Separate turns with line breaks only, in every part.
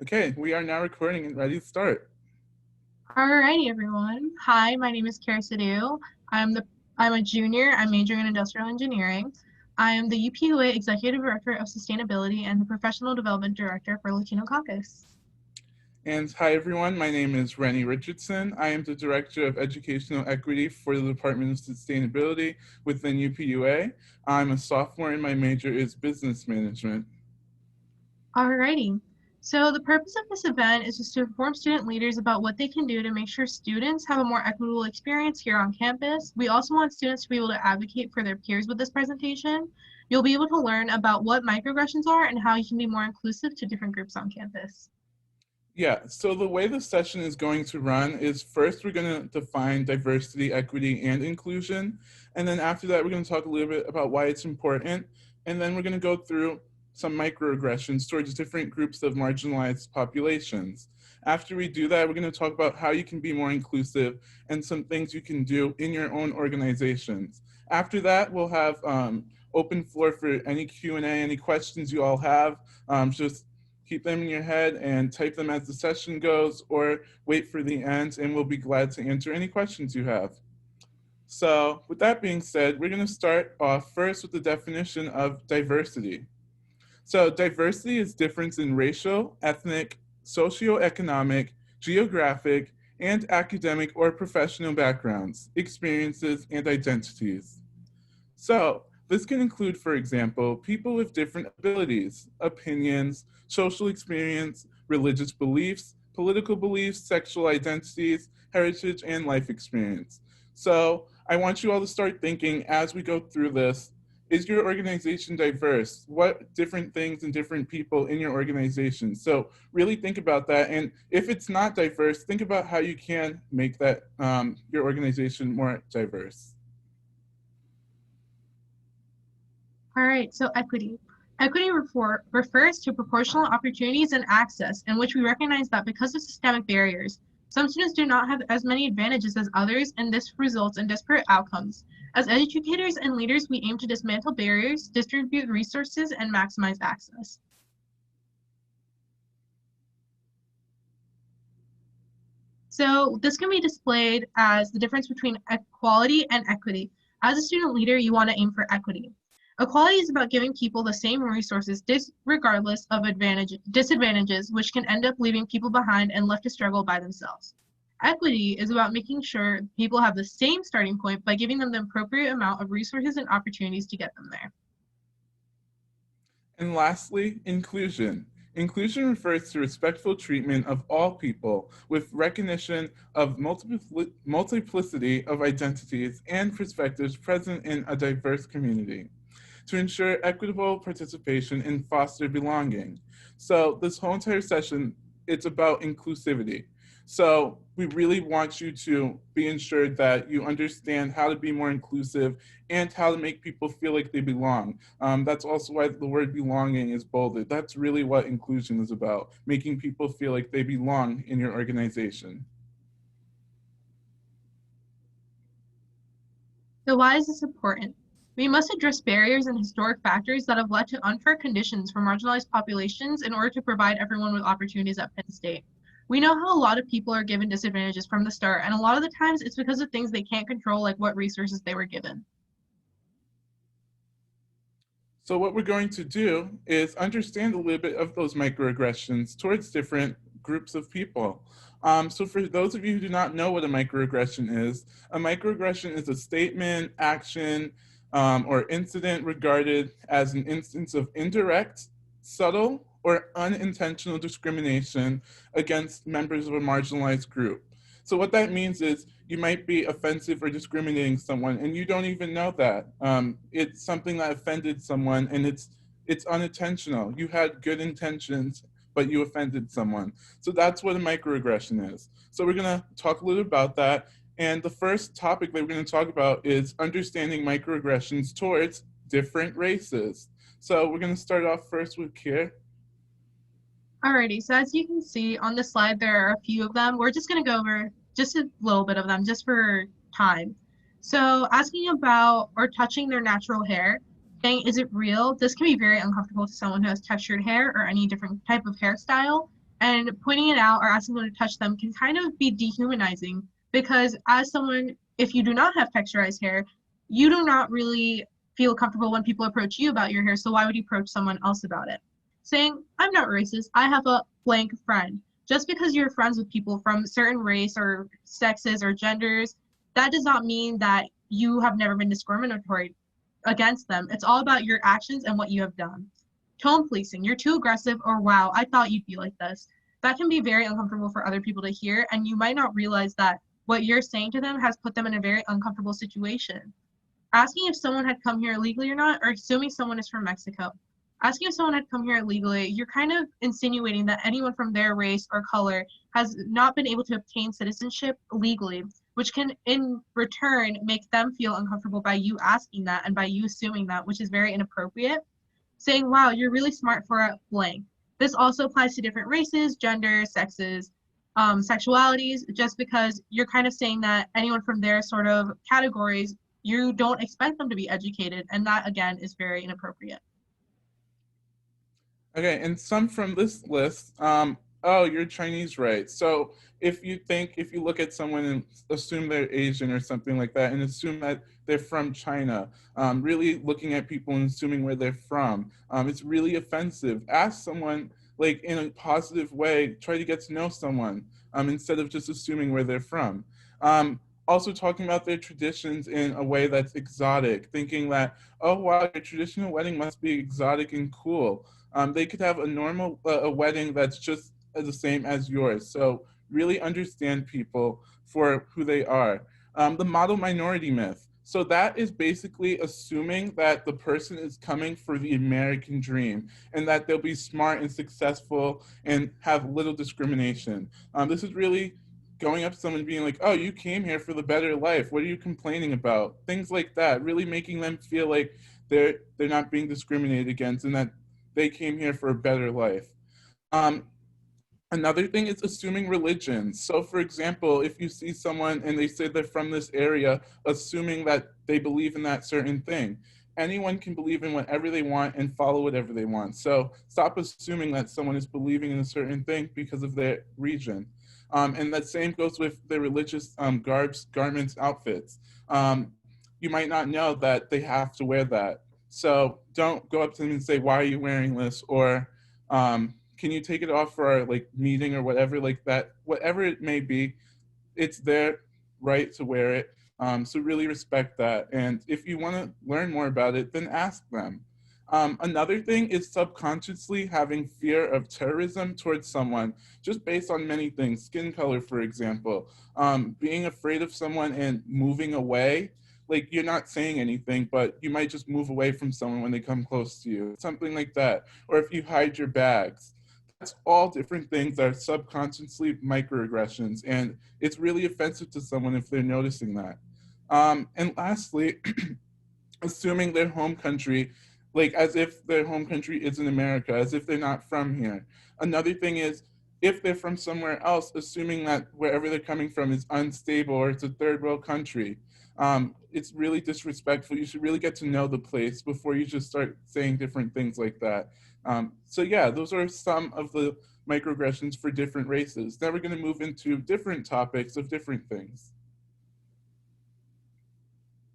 Okay, we are now recording and ready to start.
Alrighty, everyone. Hi, my name is Sidhu. I'm a junior. I'm majoring in industrial engineering. I am the UPUA Executive Director of Sustainability and the Professional Development Director for Latino Caucus.
And hi, everyone. My name is Rene Richardson. I am the Director of Educational Equity for the Department of Sustainability within UPUA. I'm a sophomore and my major is Business Management.
Alrighty. So the purpose of this event is just to inform student leaders about what they can do to make sure students have a more equitable experience here on campus. We also want students to be able to advocate for their peers with this presentation. You'll be able to learn about what microaggressions are and how you can be more inclusive to different groups on campus.
Yeah, so the way the session is going to run is first we're going to define diversity, equity, and inclusion. And then after that, we're going to talk a little bit about why it's important. And then we're going to go through some microaggressions towards different groups of marginalized populations. After we do that, we're going to talk about how you can be more inclusive and some things you can do in your own organizations. After that, we'll have open floor for any Q&A, any questions you all have. Just keep them in your head and type them as the session goes, or wait for the end and we'll be glad to answer any questions you have. So with that being said, we're going to start off first with the definition of diversity. So diversity is difference in racial, ethnic, socioeconomic, geographic, and academic or professional backgrounds, experiences, and identities. So this can include, for example, people with different abilities, opinions, social experience, religious beliefs, political beliefs, sexual identities, heritage, and life experience. So I want you all to start thinking as we go through this, is your organization diverse? What different things and different people in your organization? So really think about that. And if it's not diverse, think about how you can make that your organization more diverse.
All right, so equity. Equity refers to proportional opportunities and access, in which we recognize that because of systemic barriers, some students do not have as many advantages as others, and this results in disparate outcomes. As educators and leaders, we aim to dismantle barriers, distribute resources, and maximize access. So this can be displayed as the difference between equality and equity. As a student leader, you want to aim for equity. Equality is about giving people the same resources regardless of disadvantages, which can end up leaving people behind and left to struggle by themselves. Equity is about making sure people have the same starting point by giving them the appropriate amount of resources and opportunities to get them there.
And lastly, inclusion. Inclusion refers to respectful treatment of all people with recognition of multiplicity of identities and perspectives present in a diverse community to ensure equitable participation and foster belonging. So this whole entire session, it's about inclusivity. So we really want you to be ensured that you understand how to be more inclusive and how to make people feel like they belong. That's also why the word belonging is bolded. That's really what inclusion is about, making people feel like they belong in your organization.
So why is this important? We must address barriers and historic factors that have led to unfair conditions for marginalized populations in order to provide everyone with opportunities at Penn State. We know how a lot of people are given disadvantages from the start, and a lot of the times it's because of things they can't control, like what resources they were given.
So what we're going to do is understand a little bit of those microaggressions towards different groups of people. So for those of you who do not know what a microaggression is a statement, action, or incident regarded as an instance of indirect, subtle, or unintentional discrimination against members of a marginalized group. So what that means is you might be offensive or discriminating someone and you don't even know that. It's something that offended someone and it's unintentional. You had good intentions, but you offended someone. So that's what a microaggression is. So we're gonna talk a little about that. And the first topic that we're gonna talk about is understanding microaggressions towards different races. So we're gonna start off first with Kier.
Alrighty, so as you can see on the slide, there are a few of them. We're just going to go over just a little bit of them just for time. So asking about or touching their natural hair, saying, is it real? This can be very uncomfortable to someone who has textured hair or any different type of hairstyle. And pointing it out or asking them to touch them can kind of be dehumanizing because as someone, if you do not have texturized hair, you do not really feel comfortable when people approach you about your hair. So why would you approach someone else about it? Saying, I'm not racist, I have a blank friend. Just because you're friends with people from certain race or sexes or genders, that does not mean that you have never been discriminatory against them. It's all about your actions and what you have done. Tone policing, you're too aggressive, or wow, I thought you'd be like this. That can be very uncomfortable for other people to hear, and you might not realize that what you're saying to them has put them in a very uncomfortable situation. Asking if someone had come here illegally or not, or assuming someone is from Mexico. Asking if someone had come here illegally, you're kind of insinuating that anyone from their race or color has not been able to obtain citizenship legally, which can in return make them feel uncomfortable by you asking that and by you assuming that, which is very inappropriate. Saying, wow, you're really smart for a blank. This also applies to different races, genders, sexes, sexualities, just because you're kind of saying that anyone from their sort of categories, you don't expect them to be educated. And that, again, is very inappropriate.
Okay, and some from this list, oh, you're Chinese, right? So if you look at someone and assume they're Asian or something like that, and assume that they're from China, really looking at people and assuming where they're from, it's really offensive. Ask someone, like, in a positive way, try to get to know someone, instead of just assuming where they're from. Also talking about their traditions in a way that's exotic, thinking that, oh wow, your traditional wedding must be exotic and cool. They could have a normal a wedding that's just the same as yours. So really understand people for who they are. The model minority myth. So that is basically assuming that the person is coming for the American dream and that they'll be smart and successful and have little discrimination. This is really going up to someone and being like, oh, you came here for the better life. What are you complaining about? Things like that, really making them feel like they're not being discriminated against and that they came here for a better life. Um, Another thing is assuming religion. So for example, if you see someone and they say they're from this area, assuming that they believe in that certain thing. Anyone can believe in whatever they want and follow whatever they want. So stop assuming that someone is believing in a certain thing because of their region. And that same goes with the religious garments, outfits. You might not know that they have to wear that. So don't go up to them and say, why are you wearing this? Or can you take it off for our like meeting or whatever like that, whatever it may be, it's their right to wear it. So really respect that. And if you want to learn more about it, then ask them. Another thing is subconsciously having fear of terrorism towards someone, just based on many things, skin color, for example, being afraid of someone and moving away. Like you're not saying anything, but you might just move away from someone when they come close to you, something like that. Or if you hide your bags, that's all different things that are subconsciously microaggressions, and it's really offensive to someone if they're noticing that. And lastly, assuming their home country, like as if their home country isn't America, as if they're not from here. Another thing is, if they're from somewhere else, assuming that wherever they're coming from is unstable or it's a third world country. It's really disrespectful. You should really get to know the place before you just start saying different things like that. So yeah, those are some of the microaggressions for different races. Now we're going to move into different topics of different things.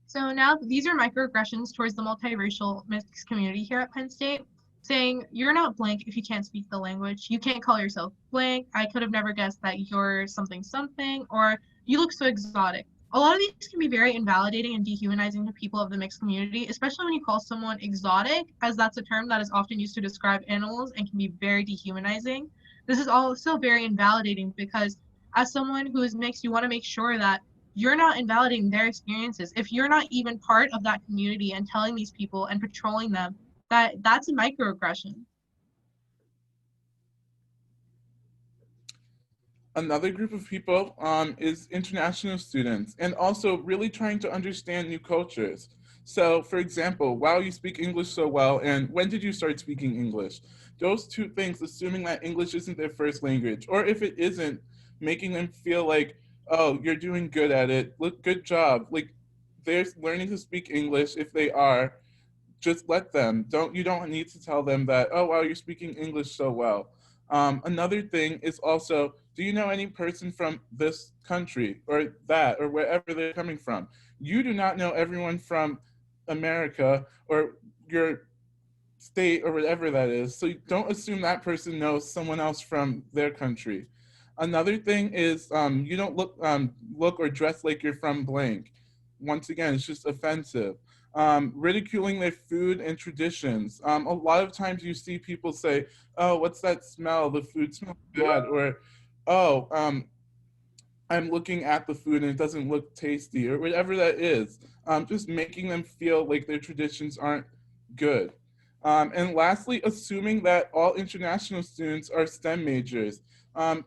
So now these are microaggressions towards the multiracial mixed community here at Penn State, saying you're not blank if you can't speak the language. You can't call yourself blank. I could have never guessed that you're something something, or you look so exotic. A lot of these can be very invalidating and dehumanizing to people of the mixed community, especially when you call someone exotic, as that's a term that is often used to describe animals and can be very dehumanizing. This is also very invalidating because as someone who is mixed, you want to make sure that you're not invalidating their experiences. If you're not even part of that community and telling these people and patrolling them, that's a microaggression.
Another group of people is international students, and also really trying to understand new cultures. So for example, wow, you speak English so well, and when did you start speaking English? Those two things, assuming that English isn't their first language, or if it isn't, making them feel like, oh, you're doing good at it, look, good job. Like they're learning to speak English. If they are, just let them. You don't need to tell them that, oh wow, you're speaking English so well. Another thing is also, do you know any person from this country or that or wherever they're coming from? You do not know everyone from America or your state or whatever that is. So don't assume that person knows someone else from their country. Another thing is you don't look or dress like you're from blank. Once again, it's just offensive. Ridiculing their food and traditions. A lot of times you see people say, "Oh, what's that smell? The food smells bad," or "Oh, I'm looking at the food and it doesn't look tasty," or whatever that is. Just making them feel like their traditions aren't good. And lastly, assuming that all international students are STEM majors.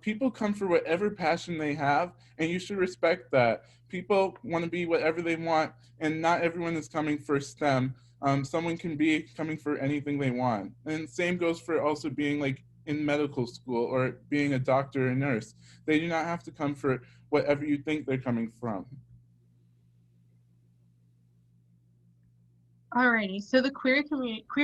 People come for whatever passion they have, and you should respect that. People want to be whatever they want, and not everyone is coming for STEM. Someone can be coming for anything they want. And same goes for also being like in medical school or being a doctor or nurse. They do not have to come for whatever you think they're coming from.
Alrighty, so the queer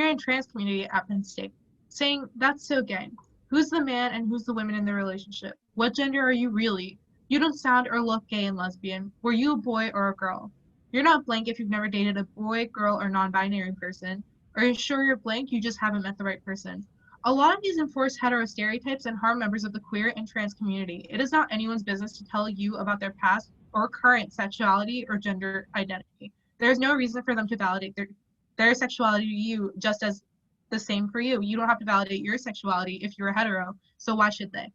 and trans community at Penn State, saying, "That's so gay. Who's the man and who's the woman in the relationship? What gender are you really? You don't sound or look gay and lesbian. Were you a boy or a girl? You're not blank if you've never dated a boy, girl, or non-binary person. Are you sure you're blank? You just haven't met the right person." A lot of these enforce hetero stereotypes and harm members of the queer and trans community. It is not anyone's business to tell you about their past or current sexuality or gender identity. There's no reason for them to validate their sexuality to you just as the same for you. You don't have to validate your sexuality if you're a hetero, so why should they?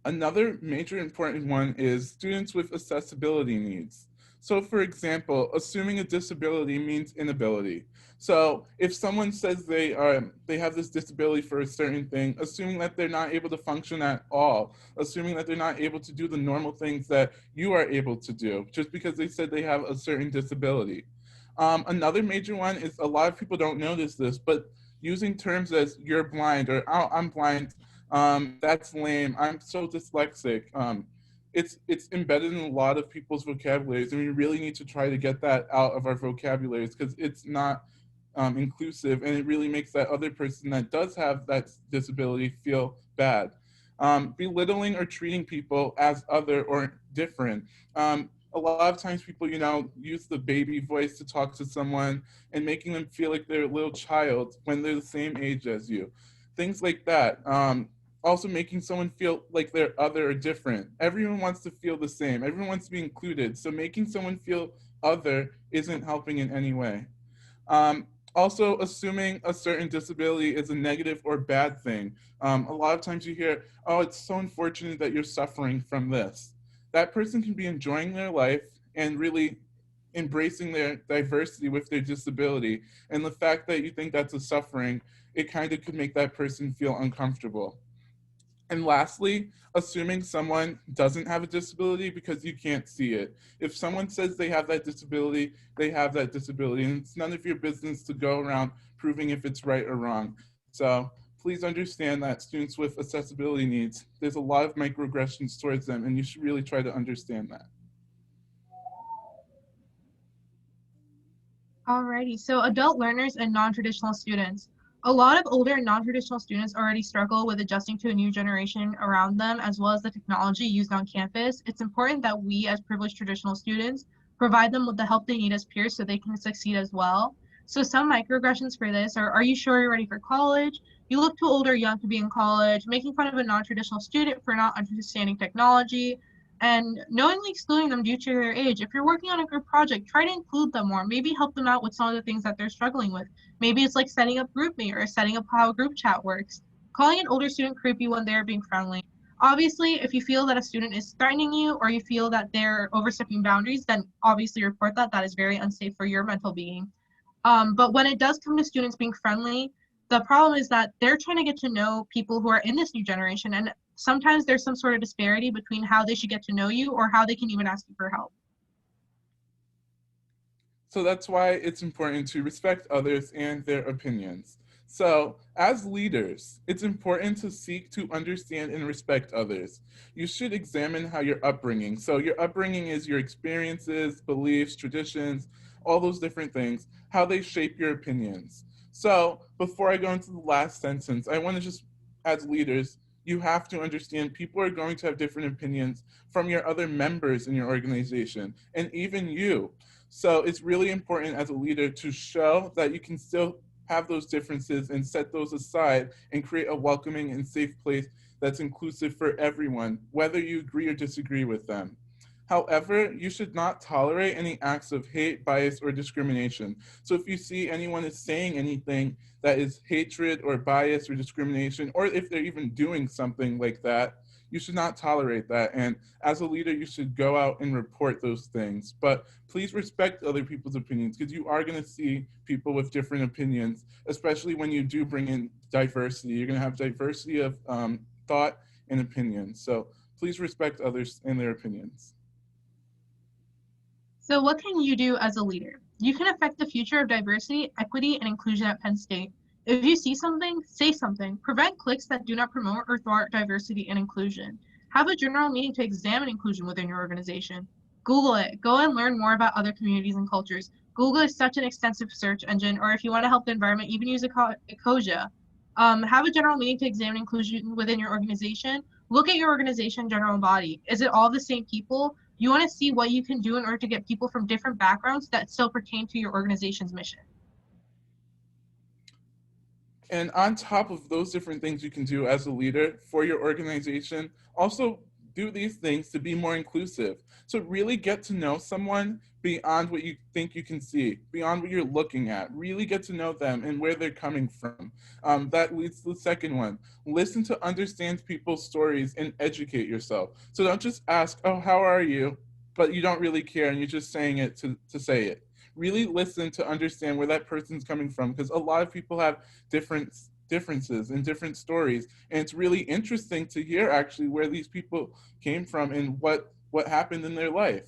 Another major important one is students with accessibility needs. So for example, assuming a disability means inability. So if someone says they have this disability for a certain thing, assuming that they're not able to function at all, assuming that they're not able to do the normal things that you are able to do, just because they said they have a certain disability. Another major one is a lot of people don't notice this, but using terms as "you're blind" or "oh, I'm blind," "that's lame," "I'm so dyslexic." It's embedded in a lot of people's vocabularies, and we really need to try to get that out of our vocabularies because it's not inclusive, and it really makes that other person that does have that disability feel bad. Belittling or treating people as other or different. A lot of times people, use the baby voice to talk to someone and making them feel like they're a little child when they're the same age as you. Things like that. Also making someone feel like they're other or different. Everyone wants to feel the same. Everyone wants to be included. So making someone feel other isn't helping in any way. Also, assuming a certain disability is a negative or bad thing. A lot of times you hear, "Oh, it's so unfortunate that you're suffering from this." That person can be enjoying their life and really embracing their diversity with their disability. And the fact that you think that's a suffering, it kind of could make that person feel uncomfortable. And lastly, assuming someone doesn't have a disability because you can't see it. If someone says they have that disability, they have that disability, and it's none of your business to go around proving if it's right or wrong. So please understand that students with accessibility needs, there's a lot of microaggressions towards them, and you should really try to understand that.
Alrighty, so adult learners and non-traditional students. A lot of older and non-traditional students already struggle with adjusting to a new generation around them, as well as the technology used on campus. It's important that we, as privileged traditional students, provide them with the help they need as peers so they can succeed as well. So some microaggressions for this are you sure you're ready for college? You look too old or young to be in college, making fun of a non-traditional student for not understanding technology, and knowingly excluding them due to their age. If you're working on a group project, try to include them more. Maybe help them out with some of the things that they're struggling with. Maybe it's like setting up GroupMe or setting up how a group chat works. Calling an older student creepy when they're being friendly. Obviously, if you feel that a student is threatening you or you feel that they're overstepping boundaries, then obviously report that. That is very unsafe for your mental being. But when it does come to students being friendly, the problem is that they're trying to get to know people who are in this new generation, and sometimes there's some sort of disparity between how they should get to know you or how they can even ask you for help.
So that's why it's important to respect others and their opinions. So, as leaders, it's important to seek to understand and respect others. You should examine how your upbringing, so your upbringing is your experiences, beliefs, traditions, all those different things, how they shape your opinions. So before I go into the last sentence, I want to just, as leaders, you have to understand people are going to have different opinions from your other members in your organization and even you. So it's really important as a leader to show that you can still have those differences and set those aside and create a welcoming and safe place that's inclusive for everyone, whether you agree or disagree with them. However, you should not tolerate any acts of hate, bias, or discrimination. So if you see anyone is saying anything that is hatred or bias or discrimination, or if they're even doing something like that, you should not tolerate that. And as a leader, you should go out and report those things. But please respect other people's opinions, because you are going to see people with different opinions, especially when you do bring in diversity. You're going to have diversity of thought and opinion. So please respect others and their opinions.
So what can you do as a leader? You can affect the future of diversity, equity, and inclusion at Penn State. If you see something, say something. Prevent cliques that do not promote or thwart diversity and inclusion. Have a general meeting to examine inclusion within your organization. Google it. Go and learn more about other communities and cultures. Google is such an extensive search engine, or if you want to help the environment, even use Ecosia. Have a general meeting to examine inclusion within your organization. Look at your organization general body. Is it all the same people? You want to see what you can do in order to get people from different backgrounds that still pertain to your organization's mission.
And on top of those different things you can do as a leader for your organization, also do these things to be more inclusive. So really get to know someone beyond what you think you can see, beyond what you're looking at. Really get to know them and where they're coming from. That leads to the second one. Listen to understand people's stories and educate yourself. So don't just ask, oh, how are you? But you don't really care and you're just saying it to say it. Really listen to understand where that person's coming from, because a lot of people have differences and different stories, and it's really interesting to hear actually where these people came from and what happened in their life.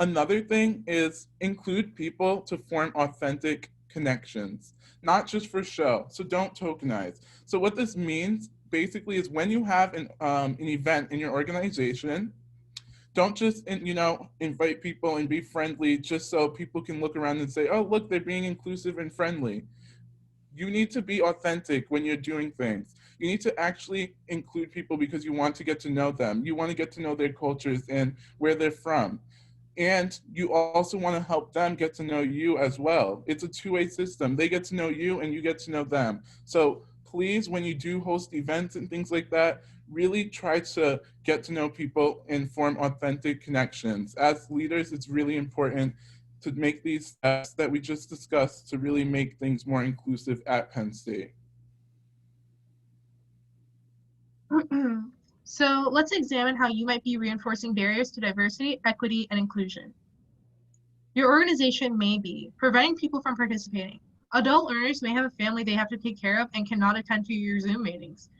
Another thing is include people to form authentic connections, not just for show. So don't tokenize. So what this means basically is when you have an event in your organization, don't just invite people and be friendly just so people can look around and say, oh, look, they're being inclusive and friendly. You need to be authentic when you're doing things. You need to actually include people because you want to get to know them. You want to get to know their cultures and where they're from. And you also want to help them get to know you as well. It's a two-way system. They get to know you and you get to know them. So please, when you do host events and things like that, really try to get to know people and form authentic connections. As leaders, it's really important to make these steps that we just discussed to really make things more inclusive at Penn State.
So let's examine how you might be reinforcing barriers to diversity, equity, and inclusion. Your organization may be preventing people from participating. Adult learners may have a family they have to take care of and cannot attend to your Zoom meetings.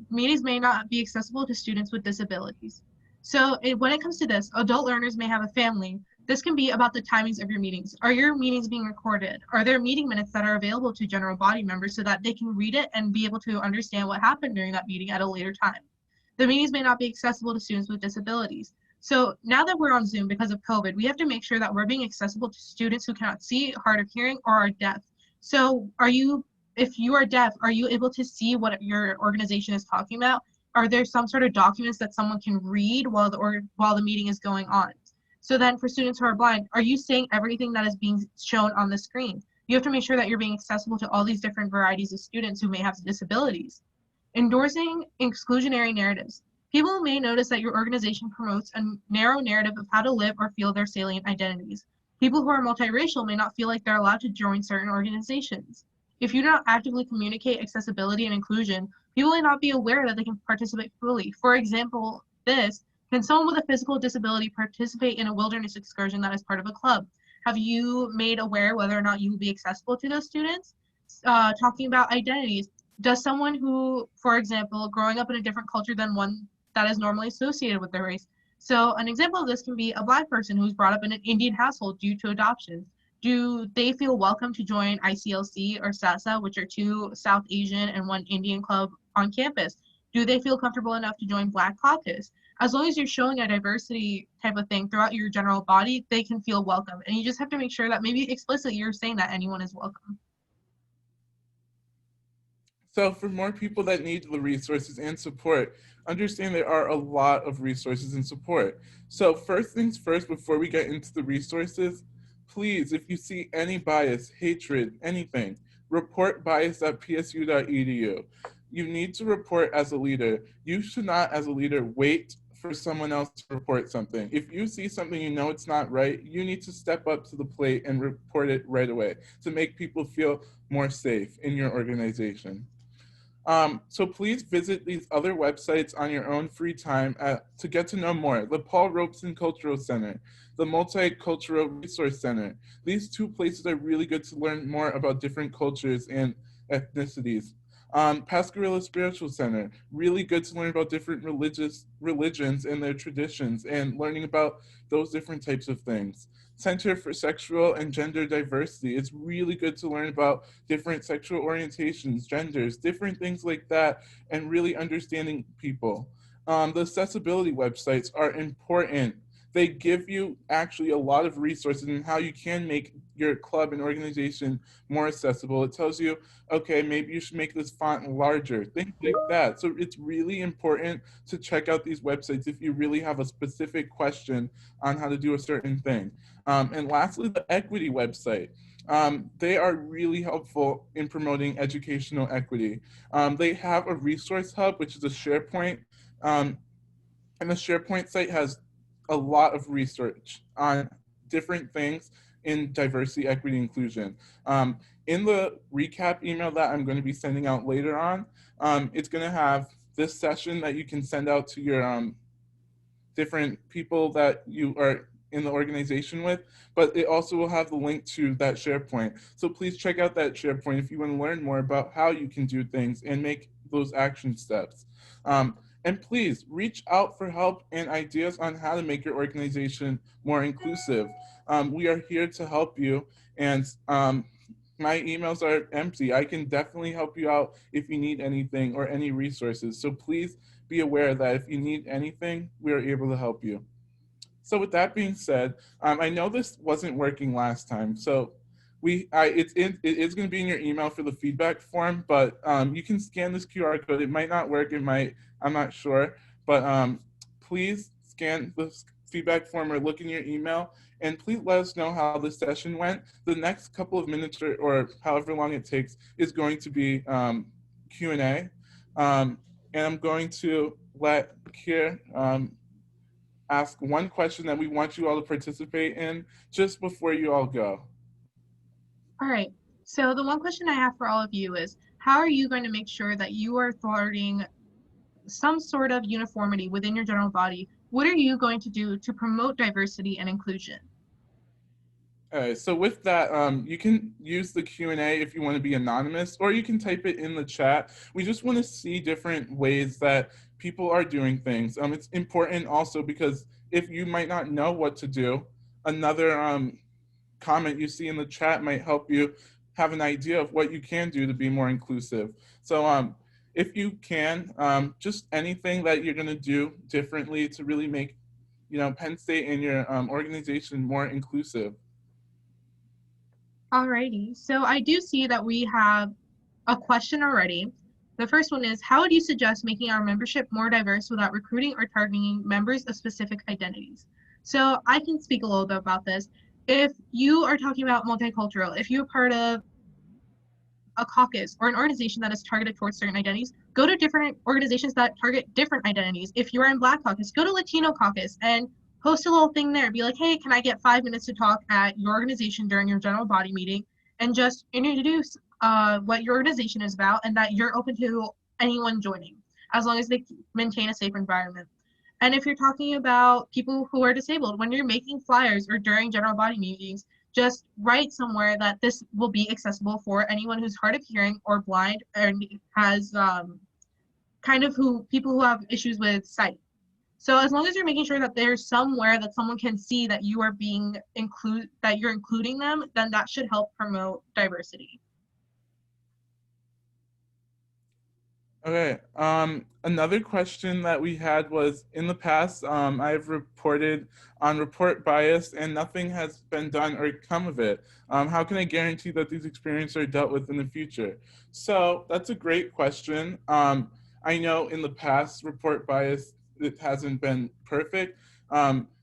Meetings may not be accessible to students with disabilities. So when it comes to this, adult learners may have a family. This can be about the timings of your meetings. Are your meetings being recorded? Are there meeting minutes that are available to general body members so that they can read it and be able to understand what happened during that meeting at a later time? The meetings may not be accessible to students with disabilities. So now that we're on Zoom because of COVID, we have to make sure that we're being accessible to students who cannot see, hard of hearing, or are deaf. So if you are deaf, are you able to see what your organization is talking about? Are there some sort of documents that someone can read while the meeting is going on? So then for students who are blind, are you seeing everything that is being shown on the screen? You have to make sure that you're being accessible to all these different varieties of students who may have disabilities. Endorsing exclusionary narratives. People may notice that your organization promotes a narrow narrative of how to live or feel their salient identities. People who are multiracial may not feel like they're allowed to join certain organizations. If you do not actively communicate accessibility and inclusion, people may not be aware that they can participate fully. For example, can someone with a physical disability participate in a wilderness excursion that is part of a club? Have you made aware whether or not you will be accessible to those students? Talking about identities. Does someone who, for example, growing up in a different culture than one that is normally associated with their race. So an example of this can be a Black person who's brought up in an Indian household due to adoption. Do they feel welcome to join ICLC or SASA, which are two South Asian and one Indian club on campus? Do they feel comfortable enough to join Black Caucus? As long as you're showing a diversity type of thing throughout your general body, they can feel welcome. And you just have to make sure that maybe explicitly you're saying that anyone is welcome.
So for more people that need the resources and support, understand there are a lot of resources and support. So first things first, before we get into the resources, please, if you see any bias, hatred, anything, report bias.psu.edu. You need to report as a leader. You should not, as a leader, wait for someone else to report something. If you see something you know it's not right, you need to step up to the plate and report it right away to make people feel more safe in your organization. So please visit these other websites on your own free time to get to know more. The Paul Robeson Cultural Center, the Multicultural Resource Center. These two places are really good to learn more about different cultures and ethnicities. Pascarilla Spiritual Center, really good to learn about different religions and their traditions and learning about those different types of things. Center for Sexual and Gender Diversity. It's really good to learn about different sexual orientations, genders, different things like that, and really understanding people. The accessibility websites are important. They give you actually a lot of resources in how you can make your club and organization more accessible. It tells you, okay, maybe you should make this font larger, things like that. So it's really important to check out these websites if you really have a specific question on how to do a certain thing. And lastly, the equity website. They are really helpful in promoting educational equity. They have a resource hub, which is a SharePoint, and the SharePoint site has a lot of research on different things in diversity, equity, inclusion. In the recap email that I'm going to be sending out later on, it's going to have this session that you can send out to your different people that you are in the organization with, but it also will have the link to that SharePoint. So please check out that SharePoint if you want to learn more about how you can do things and make those action steps. And please reach out for help and ideas on how to make your organization more inclusive. We are here to help you, and my emails are empty. I can definitely help you out if you need anything or any resources. So please be aware that if you need anything, we are able to help you. So with that being said, I know this wasn't working last time, so it is going to be in your email for the feedback form, but you can scan this QR code. It might not work. It might, I'm not sure, but please scan the feedback form or look in your email, and please let us know how the session went. The next couple of minutes or however long it takes is going to be Q&A, and I'm going to let Kier ask one question that we want you all to participate in just before you all go.
All right. So the one question I have for all of you is, how are you going to make sure that you are thwarting some sort of uniformity within your general body? What are you going to do to promote diversity and inclusion?
All right, so with that, you can use the Q&A if you want to be anonymous, or you can type it in the chat. We just want to see different ways that people are doing things. It's important also because if you might not know what to do, another comment you see in the chat might help you have an idea of what you can do to be more inclusive. So if you can, just anything that you're going to do differently to really make, Penn State and your organization more inclusive.
Alrighty, so I do see that we have a question already. The first one is, how would you suggest making our membership more diverse without recruiting or targeting members of specific identities? So I can speak a little bit about this. If you are talking about multicultural, if you're part of a caucus or an organization that is targeted towards certain identities, go to different organizations that target different identities. If you're in Black Caucus, go to Latino Caucus and post a little thing there. Be like, hey, can I get 5 minutes to talk at your organization during your general body meeting, and just introduce what your organization is about and that you're open to anyone joining, as long as they maintain a safe environment. And if you're talking about people who are disabled, when you're making flyers or during general body meetings, just write somewhere that this will be accessible for anyone who's hard of hearing or blind and has people who have issues with sight. So as long as you're making sure that there's somewhere that someone can see that you are that you're including them, then that should help promote diversity.
Okay. Another question that we had was, in the past, I've reported on report bias and nothing has been done or come of it. How can I guarantee that these experiences are dealt with in the future? So that's a great question. I know in the past, report bias, it hasn't been perfect.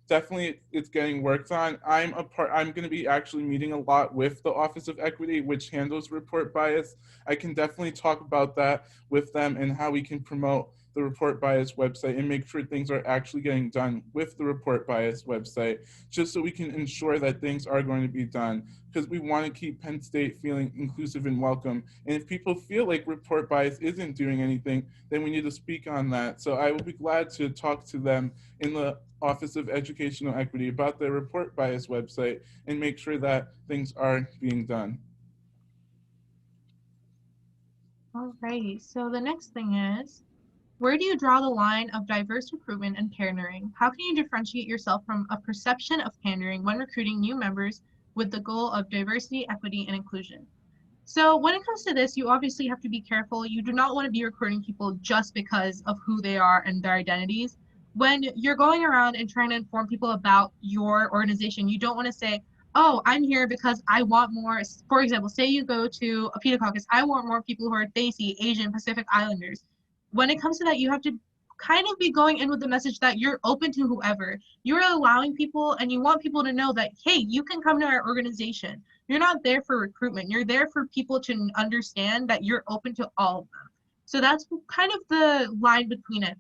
Definitely it's getting worked on. I'm going to be actually meeting a lot with the Office of Equity, which handles report bias. I can definitely talk about that with them and how we can promote the report bias website and make sure things are actually getting done with the report bias website, just so we can ensure that things are going to be done, because we want to keep Penn State feeling inclusive and welcome. And if people feel like report bias isn't doing anything, then we need to speak on that. So I will be glad to talk to them in the Office of Educational Equity about their report bias website and make sure that things are being done.
Alrighty, so the next thing is, where do you draw the line of diverse recruitment and pandering? How can you differentiate yourself from a perception of pandering when recruiting new members with the goal of diversity, equity, and inclusion? So when it comes to this, you obviously have to be careful. You do not want to be recruiting people just because of who they are and their identities. When you're going around and trying to inform people about your organization, you don't want to say, oh, I'm here because I want more. For example, say you go to a PETA caucus, I want more people who are Desi, Asian, Pacific Islanders. When it comes to that, you have to kind of be going in with the message that you're open to whoever. You're allowing people and you want people to know that, hey, you can come to our organization. You're not there for recruitment. You're there for people to understand that you're open to all of them. So that's kind of the line between it.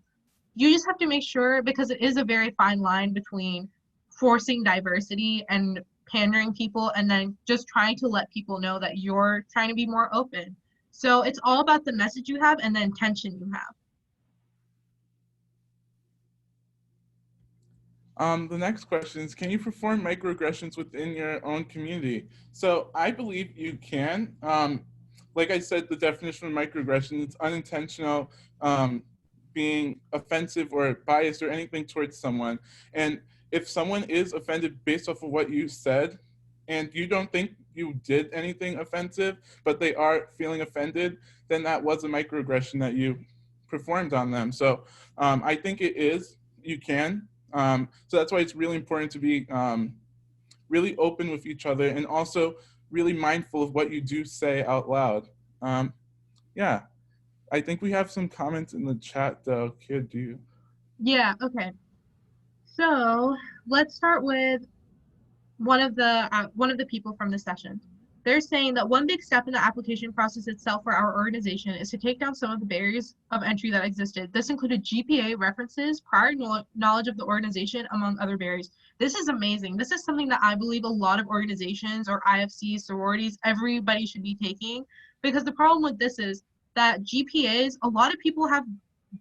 You just have to make sure, because it is a very fine line between forcing diversity and pandering people and then just trying to let people know that you're trying to be more open. So it's all about the message you have and the intention you have.
The next question is, can you perform microaggressions within your own community? So I believe you can. Like I said, the definition of microaggression is unintentional, being offensive or biased or anything towards someone. And if someone is offended based off of what you said, and you don't think you did anything offensive, but they are feeling offended, then that was a microaggression that you performed on them. So I think it is, you can. So that's why it's really important to be really open with each other and also really mindful of what you do say out loud. Yeah, I think we have some comments in the chat though. Kid, do you?
Yeah, okay. So let's start with one of the people from the session. They're saying that one big step in the application process itself for our organization is to take down some of the barriers of entry that existed. This included GPA references, prior knowledge of the organization, among other barriers. This is amazing. This is something that I believe a lot of organizations or IFCs, sororities, everybody should be taking, because the problem with this is that GPAs, a lot of people have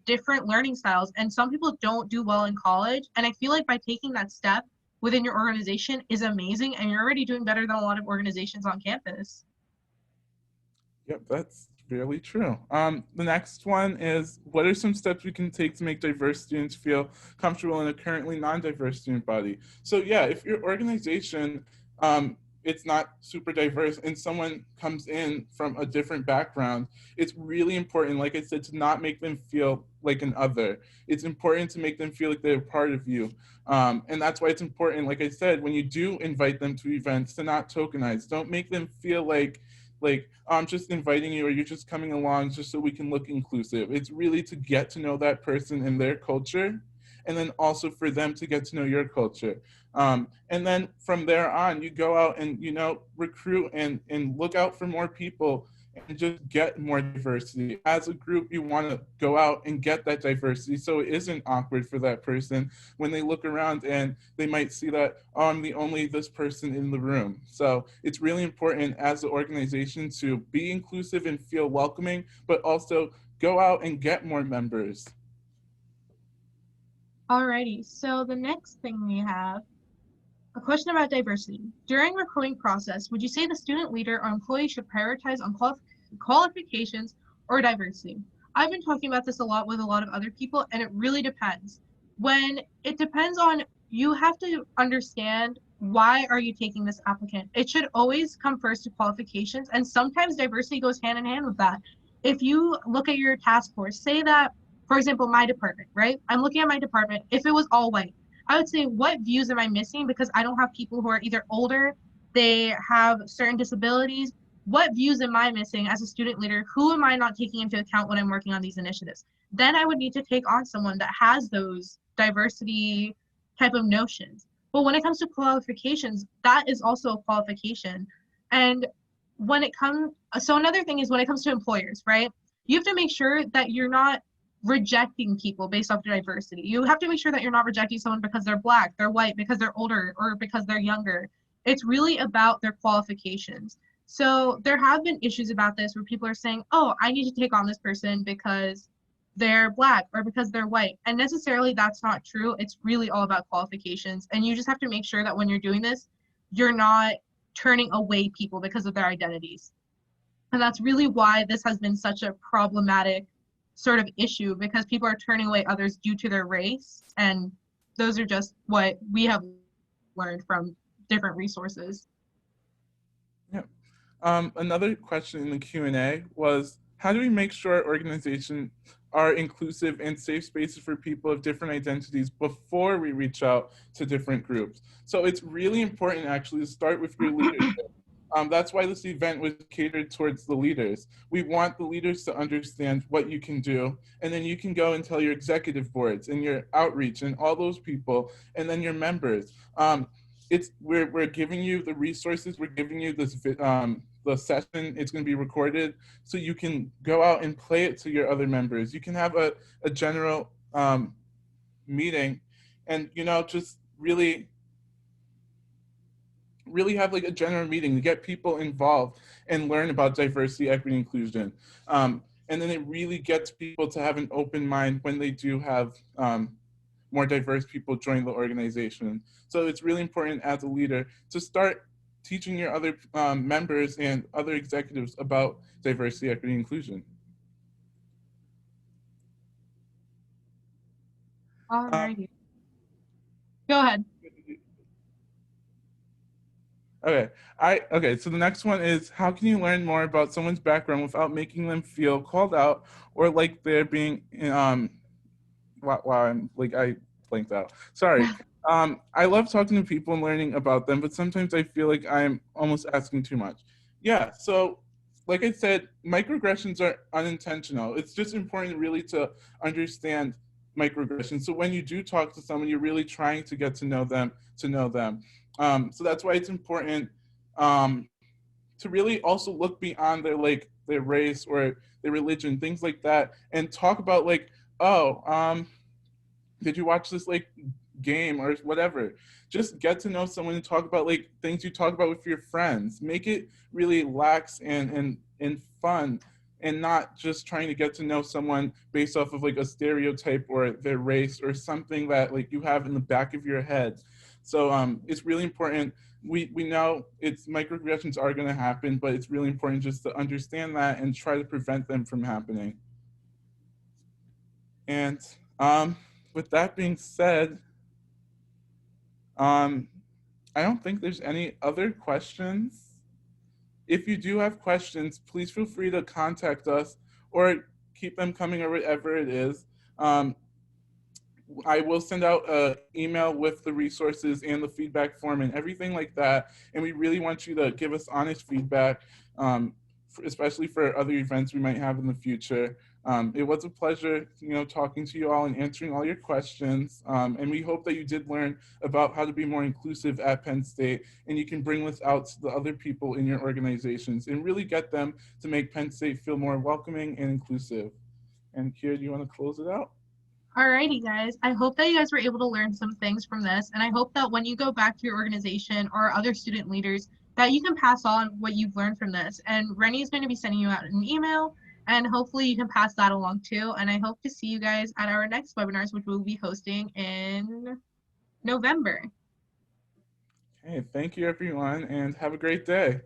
different learning styles and some people don't do well in college. And I feel like by taking that step within your organization is amazing, and you're already doing better than a lot of organizations on campus.
Yep, that's really true. The next one is, what are some steps we can take to make diverse students feel comfortable in a currently non-diverse student body? So yeah, if your organization, it's not super diverse and someone comes in from a different background, it's really important, like I said, to not make them feel like an other. It's important to make them feel like they're part of you. And that's why it's important, like I said, when you do invite them to events, to not tokenize. Don't make them feel like I'm just inviting you or you're just coming along just so we can look inclusive. It's really to get to know that person and their culture, and then also for them to get to know your culture. And then from there on, you go out and, you know, recruit and look out for more people and just get more diversity. As a group, you want to go out and get that diversity so it isn't awkward for that person when they look around and they might see that, oh, I'm the only this person in the room. So it's really important as an organization to be inclusive and feel welcoming, but also go out and get more members.
Alrighty, so the next thing we have, a question about diversity. During recruiting process, would you say the student leader or employee should prioritize on qualifications or diversity? I've been talking about this a lot with a lot of other people, and it really depends. When it depends on, you have to understand, why are you taking this applicant? It should always come first to qualifications, and sometimes diversity goes hand in hand with that. if you look at your task force, say that, for example, my department, right? I'm looking at my department. If it was all white, I would say, what views am I missing? Because I don't have people who are either older, they have certain disabilities. What views am I missing as a student leader? Who am I not taking into account when I'm working on these initiatives? Then I would need to take on someone that has those diversity type of notions. But when it comes to qualifications, that is also a qualification. And when it comes, so another thing is when it comes to employers, right? You have to make sure that you're not rejecting people based off diversity. You have to make sure that you're not rejecting someone because they're black, they're white, because they're older, or because they're younger. It's really about their qualifications. So there have been issues about this where people are saying, oh, I need to take on this person because they're black or because they're white. And necessarily that's not true. It's really all about qualifications. And you just have to make sure that when you're doing this, you're not turning away people because of their identities. And that's really why this has been such a problematic sort of issue, because people are turning away others due to their race. And those are just what we have learned from different resources.
Yeah. Another question in the Q&A was, how do we make sure our organization are inclusive and safe spaces for people of different identities before we reach out to different groups? So it's really important actually to start with your leadership. That's why this event was catered towards the leaders. We want the leaders to understand what you can do, and then you can go and tell your executive boards and your outreach and all those people, and then your members. We're giving you the resources, we're giving you this the session, it's going to be recorded, so you can go out and play it to your other members. You can have a general meeting, and just really have like a general meeting to get people involved and learn about diversity, equity, inclusion. And then it really gets people to have an open mind when they do have more diverse people join the organization. So it's really important as a leader to start teaching your other members and other executives about diversity, equity, inclusion.
Alrighty. Go ahead.
Okay, so the next one is, how can you learn more about someone's background without making them feel called out or like they're being wow, I'm like, I blanked out. Sorry. I love talking to people and learning about them, but sometimes I feel like I'm almost asking too much. Yeah, so like I said, microaggressions are unintentional. It's just important really to understand microaggressions. So when you do talk to someone, you're really trying to get to know them. So that's why it's important to really also look beyond their race or their religion, things like that, and talk about like, oh, did you watch this like game or whatever? Just get to know someone and talk about like things you talk about with your friends. Make it really lax and fun, and not just trying to get to know someone based off of like a stereotype or their race or something that like you have in the back of your head. So it's really important. We know microaggressions are going to happen, but it's really important just to understand that and try to prevent them from happening. And with that being said, I don't think there's any other questions. If you do have questions, please feel free to contact us or keep them coming or whatever it is. I will send out an email with the resources and the feedback form and everything like that. And we really want you to give us honest feedback, especially for other events we might have in the future. It was a pleasure, talking to you all and answering all your questions. And we hope that you did learn about how to be more inclusive at Penn State, and you can bring this out to the other people in your organizations and really get them to make Penn State feel more welcoming and inclusive. And Kira, do you want to close it out?
Alrighty, guys. I hope that you guys were able to learn some things from this. And I hope that when you go back to your organization or other student leaders, that you can pass on what you've learned from this. And Rene is going to be sending you out an email, and hopefully you can pass that along too. And I hope to see you guys at our next webinars, which we'll be hosting in November.
Okay, thank you everyone, and have a great day.